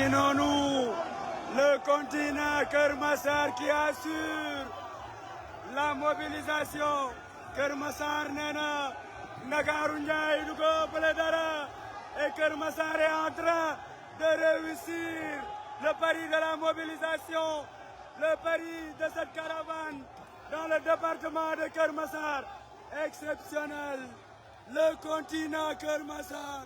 Maintenant, le continent Keur Massar qui assure la mobilisation. Keur Massar nee na Ndakaaru Njaay du ko ëppale dara et Keur Massar est en train de réussir le pari de la mobilisation, le pari de cette caravane dans le département de Keur Massar. Exceptionnel, le continent Keur Massar.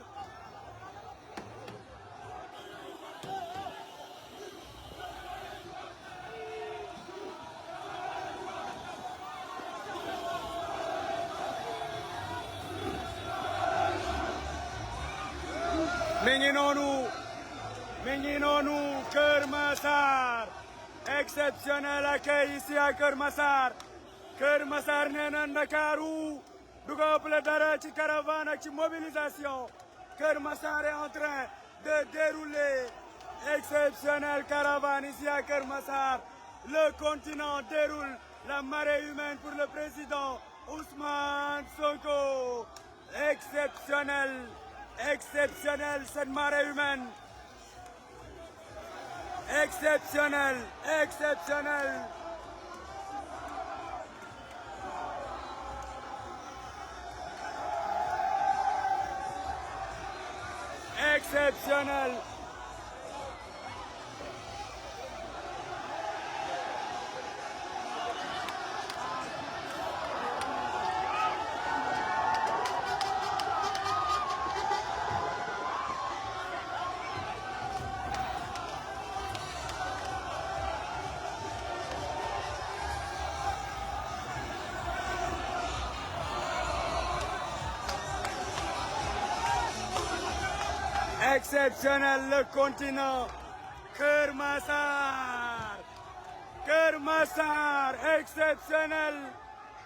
mi ngi noonu Keur Massar, exceptionnel accueil ici à Keur Massar. Keur Massar nee na Ndakaaru du ko ëppale dara ci caravane ak ci mobilisation. Keur Massar est en train de dérouler. Exceptionnelle caravane ici à Keur Massar. Le continent déroule la marée humaine pour le président Ousmane Sonko. Exceptionnel, exceptionnel cette marée humaine. Exceptionnel, exceptionnel. Exceptionnel. Exceptionnel le continent Keur Massar. Keur Massar, exceptionnel.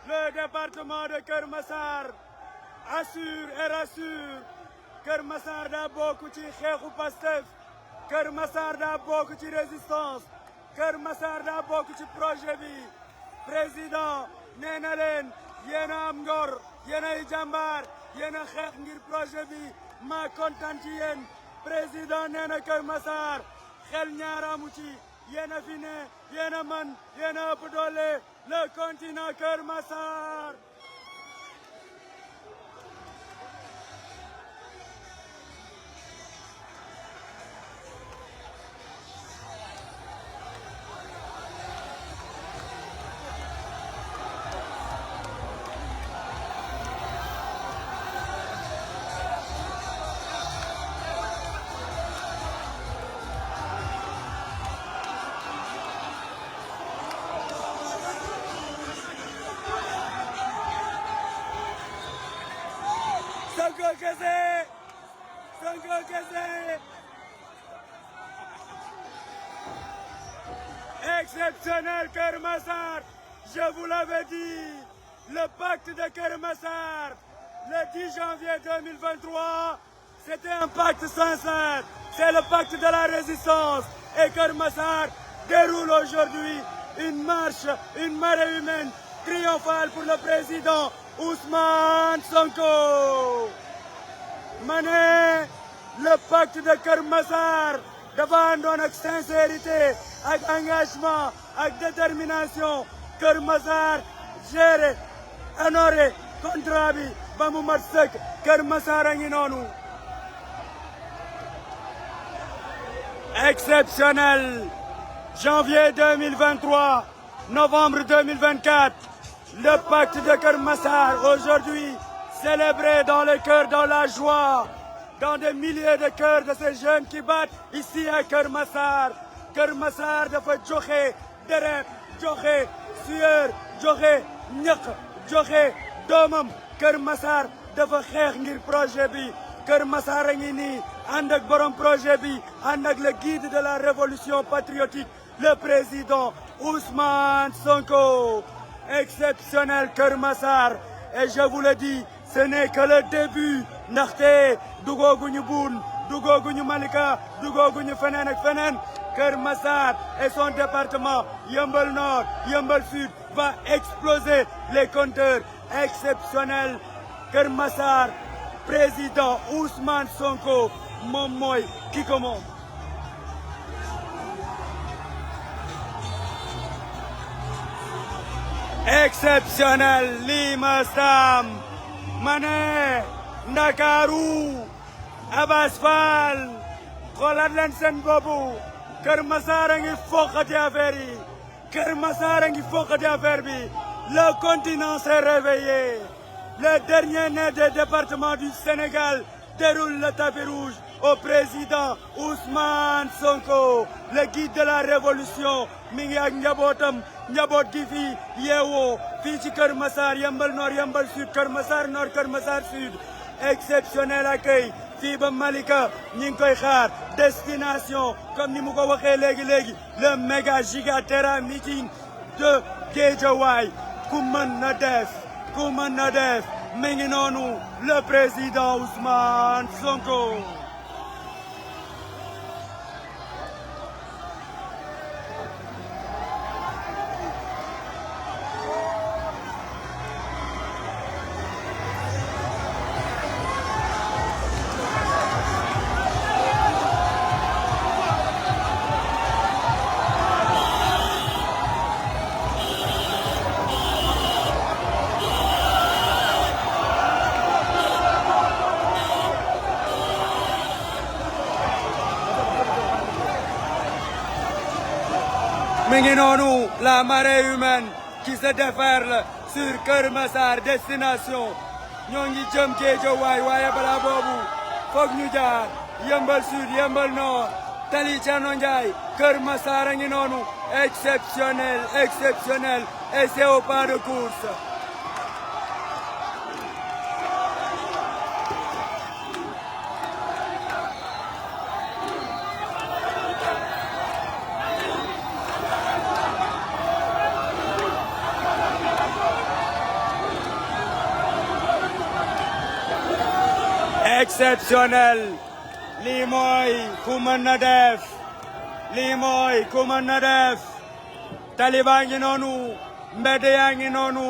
Le département de Keur Massar assure et rassure. Keur Massar daa bokk ci xeexu Pastef. Keur Massar daa bokk ci résistance. Keur Massar daa bokk ci projet bi. Président nee na leen yéen a am ngor, yéen ay jàmbaar, yéen a xeex ngir projet bi. ma kontaan ci yéen président nee na Keur Massar xel ñaar amu ci yéen a fi ne yéen a man yéen a ëpp doole le continent Keur Massar. Sonko kese exceptionnel Keur Massar, je vous l'avais dit, le pacte de Keur Massar le 10 janvier 2023 c'était un pacte sincère, c'est le pacte de la résistance et Keur Massar déroule aujourd'hui une marche, une marée humaine triomphale pour le président Ousmane Sonko. Mané le pacte de Keur Massar dafa àndoon ak sincérité ak engagement ak détermination. Keur Massar géré honoré contrat bi ba mu mat sëkk. Keur Massar a ngi noonu. Exceptionnel janvier 2023 novembre 2024 le pacte de Keur Massar aujourd'hui célébré dans le cœur, dans la joie, dans des milliers de cœurs de ces jeunes qui battent ici à Keur Massar. Keur Massar dafa joxe deret, joxe sueur, joxe ñaq, joxe doomam. Keur Massar dafa xeex ngir projet bi. Keur Massar a ngi nii ànd ak borom projet bi, ànd ak le guide de la révolution patriotique, le président Ousmane Sonko. Exceptionnel Keur Massar. Et je vous le dis, ce n'est que le début ndaxte dugooguñu Boune dugooguñu Malika dugooguñu feneen ak feneen. Keur Massar et son département Yeumbeul Nord Yeumbeul Sud va exploser les compteurs. Exceptionnel Keur Massar, président Ousmane Sonko moom mooy ki ko moom. exceptionnel lii ma saam ma ne Ndakaaru Abass Fall xoolaat leen seen boppu Kër Massar a ngi foqati affaire yi Kër Massar a ngi foqati affaire bi le continent s'est réveillé le dernier né des départements du Sénégal déroule le tapis rouge au président Ousmane Sonko le guide de la révolution mi ngi ak njabootam njaboot gi fii yeewoo fii ci Kër Massar Yeumbeul Nord Yeumbeul Sud Kër Massar Nord Kër Massar Sud exceptionnel accueil fii ba Malika ñi ngi koy xaar destination comme ni mu ko waxee léegi le méga giga terra meeting de Guédiawaye ku mën na def mi ngi noonu le président Ousmane Sonko. mi ngi noonu la marée humaine qui se déferle sur Kër Massar destination ñoo ngi jëm Guédiawaye waaye balaa boobu foog ñu jaar Yeumbeul Sud Yeumbeul Nord Tali Thierno Ndiaye Kër Massar a ngi noonu exceptionnel et c'est au pas de course. exceptionnel lii mooy ku mën na def lii mooy ku mën na def taliba ngi noonu mbedd yaa ngi noonu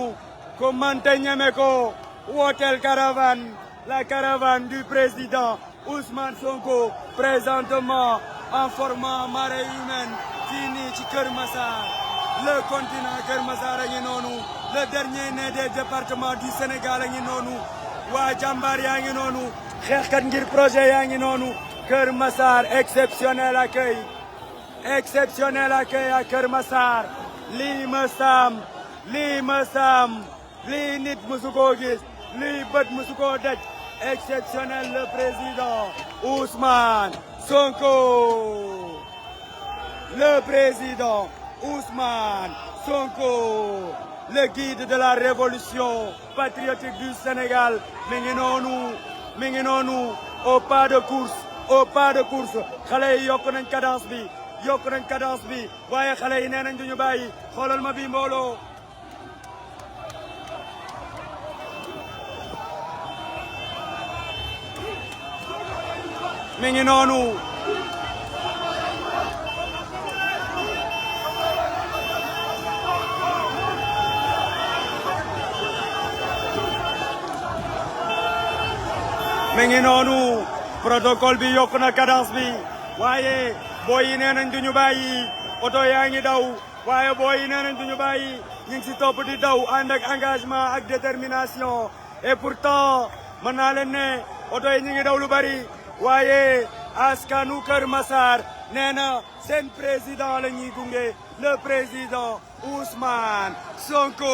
ku mënte ñeme ko wooteel caravane la caravane du président Ousmane Sonko présentement en format marée humaine fii nii ci Kër Massar le continent Kër Massar a ngi noonu le dernier né des départements du Sénégal a ngi noonu waa jàmbaar yaa ngi noonu xeexkat ngir projet yaa ngi noonu Kër Massar exceptionnel accueil à Kër Massar lii ma saam lii nit musu koo gis lii bët musu koo daj exceptionnel le président Ousmane Sonko le président Ousmane Sonko le guide de la révolution patriotique du Sénégal mi ngi noonu au pas de course xale yi yokk nañ cadence bi waaye xale yi nee nañ duñu bàyyi xoolal ma bi mbooloo mi ngi noonu mi ngi noonu protocole bi yokk na cadence bi waaye booy yi nee nañ duñu bàyyi oto yaa ngi daw waaye booy yi nee nañ duñu bàyyi ñu ngi si topp di daw ànd ak engagement ak détermination et pourtant mën naa leen ne oto yi ñu ngi daw lu bari waaye askanu Kër Massar nee na seen président la ñuy gunge le président Ousmane Sonko.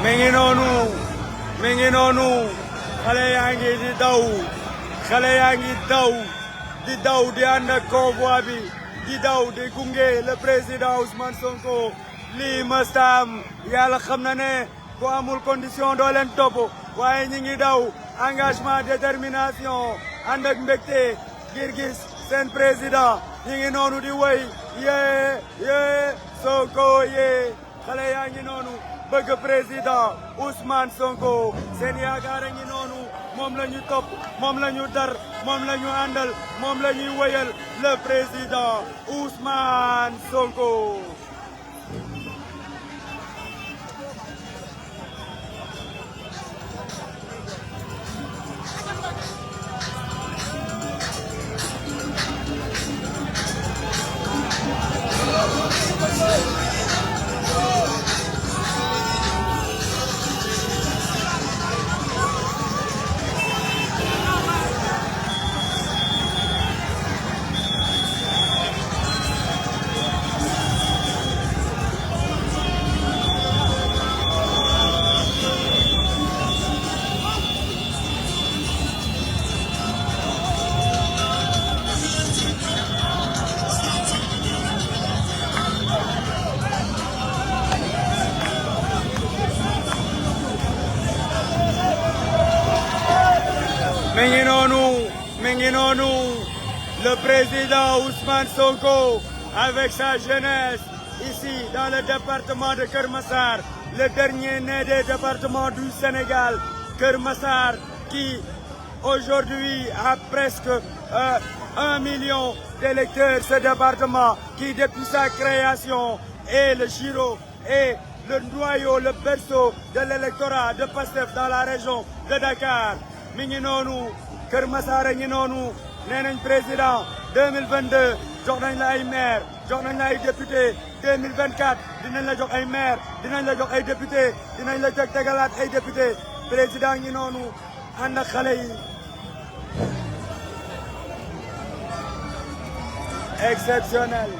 mi ngi noonu mi ngi noonu xale yaa ngi di daw xale yaa ngi daw di ànd ak convoi bi di daw di gunge le président Ousmane Sonko lii mëstaam yàlla xam na ne ku amul condition doo leen topp waaye ñi ngi daw engagement détermination ànd ak mbégte ngir gis seen président ñi ngi noonu di woy yee Sonko yee xale yaa ngi noonu bëgg président Ousmane Sonko seen yaakaar a ngi noonu moom la ñu topp moom la ñu dar moom la ñu àndal moom la ñuy woyal le président Ousmane Sonko. Le président Ousmane Sonko avec sa jeunesse ici dans le département de Keur Massar, le dernier né des départements du Sénégal, Keur Massar, qui aujourd'hui a presque 1 million d'électeurs, ce département qui depuis sa création est le giro et le noyau, le berceau de l'électorat de Pastef dans la région de Dakar. Mi ngi noonu Keur Massar a ngi noonu nee nañ président 2022 jox nañ la ay maire jox nañ la ay député 2024 dinañ la jox ay maire dinañ la jox ay député dinañ la jox tegalaat ay député président ngi noonu ànd ak xale yi exceptionnel.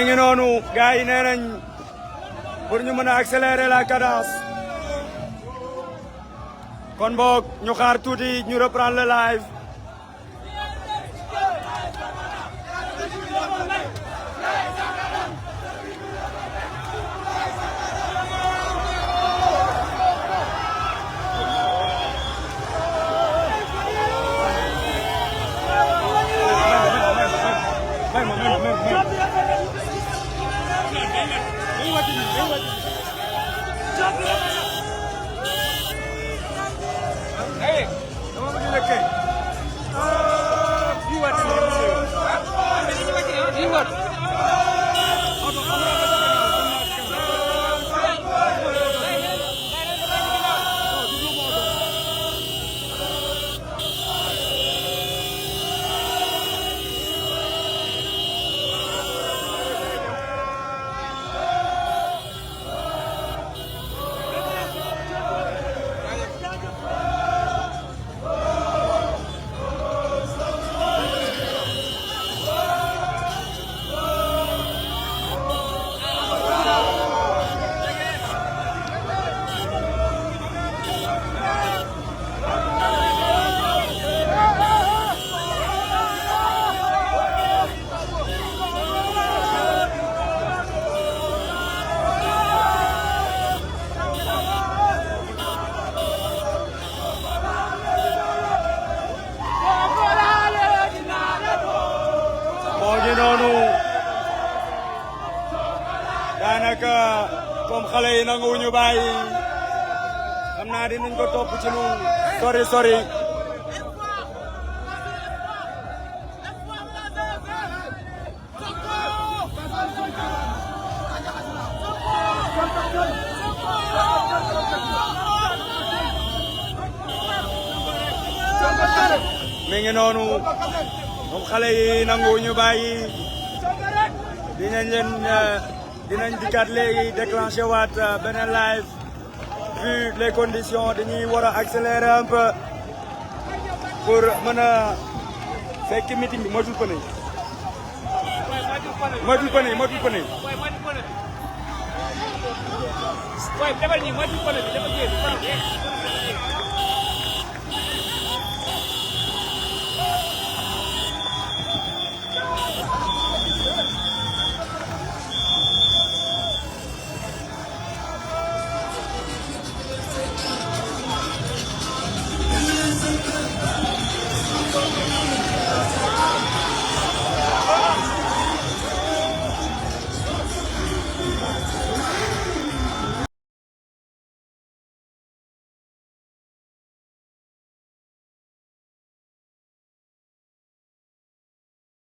ngi noonu gars yi nee nañ pour ñu mën a accélérer la cadence kon boog ñu xaar tuuti ñu reprendre le live. daanaka comme xale yi nanguwuñu bàyyi xam naa dinañ ko topp ci lu sori sori. mi ngi noonu comme xale yi nanguwuñu bàyyi dinañ dikkaat léegi déclenché waat beneen live vu les conditions dañuy war a accélérer un peu pour mën a fekk meeting bi moytul pëne moytul pëne